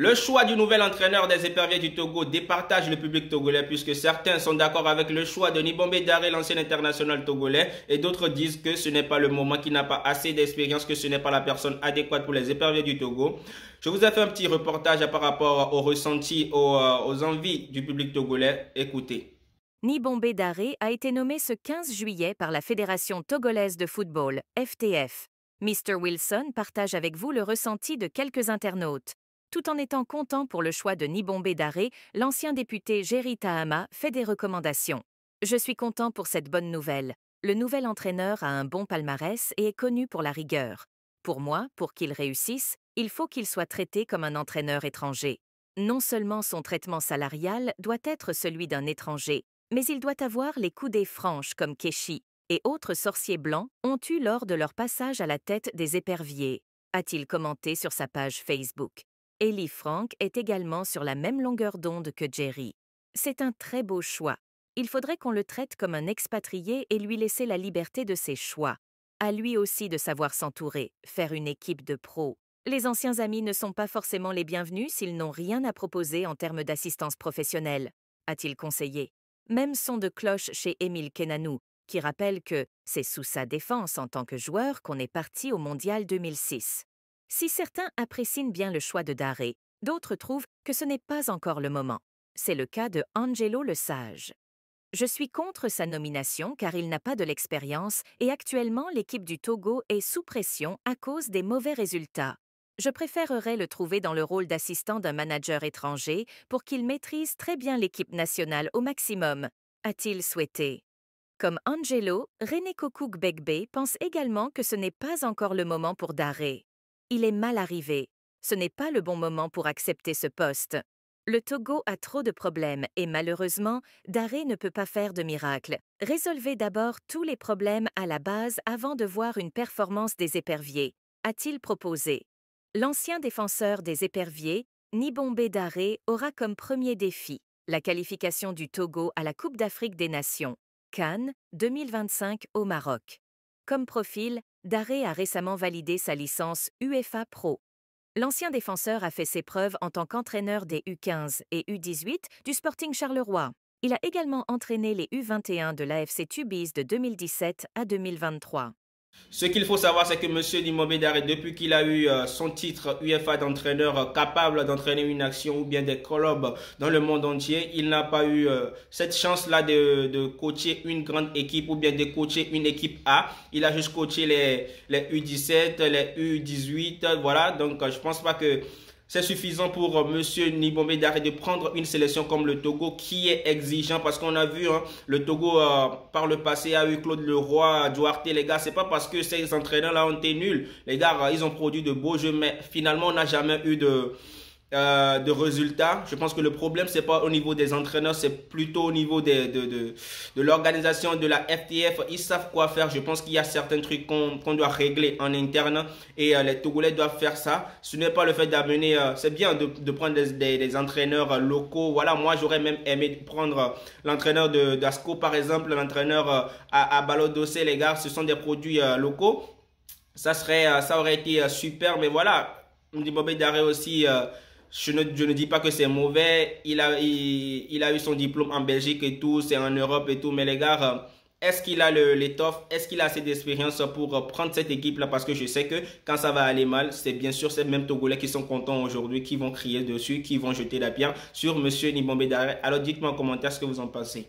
Le choix du nouvel entraîneur des éperviers du Togo départage le public togolais puisque certains sont d'accord avec le choix de Nibombe Daré, l'ancien international togolais, et d'autres disent que ce n'est pas le moment, qu'il n'a pas assez d'expérience, que ce n'est pas la personne adéquate pour les éperviers du Togo. Je vous ai fait un petit reportage par rapport aux ressentis, aux envies du public togolais. Écoutez. Nibombe Daré a été nommé ce 15 juillet par la Fédération togolaise de football, FTF. Mr. Wilson partage avec vous le ressenti de quelques internautes. Tout en étant content pour le choix de Nibombe Daré, l'ancien député Jerry Tahama fait des recommandations. Je suis content pour cette bonne nouvelle. Le nouvel entraîneur a un bon palmarès et est connu pour la rigueur. Pour moi, pour qu'il réussisse, il faut qu'il soit traité comme un entraîneur étranger. Non seulement son traitement salarial doit être celui d'un étranger, mais il doit avoir les coudées franches comme Keshi et autres sorciers blancs ont eu lors de leur passage à la tête des éperviers, a-t-il commenté sur sa page Facebook. Eli Frank est également sur la même longueur d'onde que Jerry. C'est un très beau choix. Il faudrait qu'on le traite comme un expatrié et lui laisser la liberté de ses choix. À lui aussi de savoir s'entourer, faire une équipe de pros. Les anciens amis ne sont pas forcément les bienvenus s'ils n'ont rien à proposer en termes d'assistance professionnelle, a-t-il conseillé. Même son de cloche chez Émile Kenanou, qui rappelle que c'est sous sa défense en tant que joueur qu'on est parti au Mondial 2006. Si certains apprécient bien le choix de Daré, d'autres trouvent que ce n'est pas encore le moment. C'est le cas de Angelo Le Sage. Je suis contre sa nomination car il n'a pas de l'expérience et actuellement l'équipe du Togo est sous pression à cause des mauvais résultats. Je préférerais le trouver dans le rôle d'assistant d'un manager étranger pour qu'il maîtrise très bien l'équipe nationale au maximum, a-t-il souhaité. Comme Angelo, René Kokou-Gbegbe pense également que ce n'est pas encore le moment pour Daré. Il est mal arrivé. Ce n'est pas le bon moment pour accepter ce poste. Le Togo a trop de problèmes et malheureusement, Daré ne peut pas faire de miracle. Résolvez d'abord tous les problèmes à la base avant de voir une performance des éperviers, a-t-il proposé. L'ancien défenseur des éperviers, Nibombe Daré, aura comme premier défi la qualification du Togo à la Coupe d'Afrique des Nations, CAN 2025 au Maroc. Comme profil, Daré a récemment validé sa licence UEFA Pro. L'ancien défenseur a fait ses preuves en tant qu'entraîneur des U15 et U18 du Sporting Charleroi. Il a également entraîné les U21 de l'AFC Tubize de 2017 à 2023. Ce qu'il faut savoir, c'est que M. Nibombe Daré, depuis qu'il a eu son titre UEFA d'entraîneur capable d'entraîner une action ou bien des clubs dans le monde entier, il n'a pas eu cette chance-là de coacher une grande équipe ou bien de coacher une équipe A. Il a juste coaché les U17, les U18, voilà. Donc, je pense pas que c'est suffisant pour Monsieur Nibombe Daré de prendre une sélection comme le Togo qui est exigeant parce qu'on a vu le Togo par le passé a eu Claude Leroy, Duarte, les gars, c'est pas parce que ces entraîneurs-là ont été nuls. Les gars, ils ont produit de beaux jeux, mais finalement on n'a jamais eu de résultats. Je pense que le problème, c'est pas au niveau des entraîneurs, c'est plutôt au niveau de l'organisation de la FTF. Ils savent quoi faire. Je pense qu'il y a certains trucs qu'on doit régler en interne et les Togolais doivent faire ça. Ce n'est pas le fait d'amener, c'est bien de prendre des entraîneurs locaux. Voilà, moi j'aurais même aimé prendre l'entraîneur d'Asco par exemple, l'entraîneur à Balodossé, les gars, ce sont des produits locaux. Ça aurait été super, mais voilà. Nibombe Daré aussi, je ne dis pas que c'est mauvais. Il a eu son diplôme en Belgique et tout, c'est en Europe et tout. Mais les gars, est-ce qu'il a l'étoffe? Est-ce qu'il a assez d'expérience pour prendre cette équipe-là? Parce que je sais que quand ça va aller mal, c'est bien sûr ces mêmes Togolais qui sont contents aujourd'hui, qui vont crier dessus, qui vont jeter la pierre sur Monsieur Nibombe Daré. Alors dites-moi en commentaire ce que vous en pensez.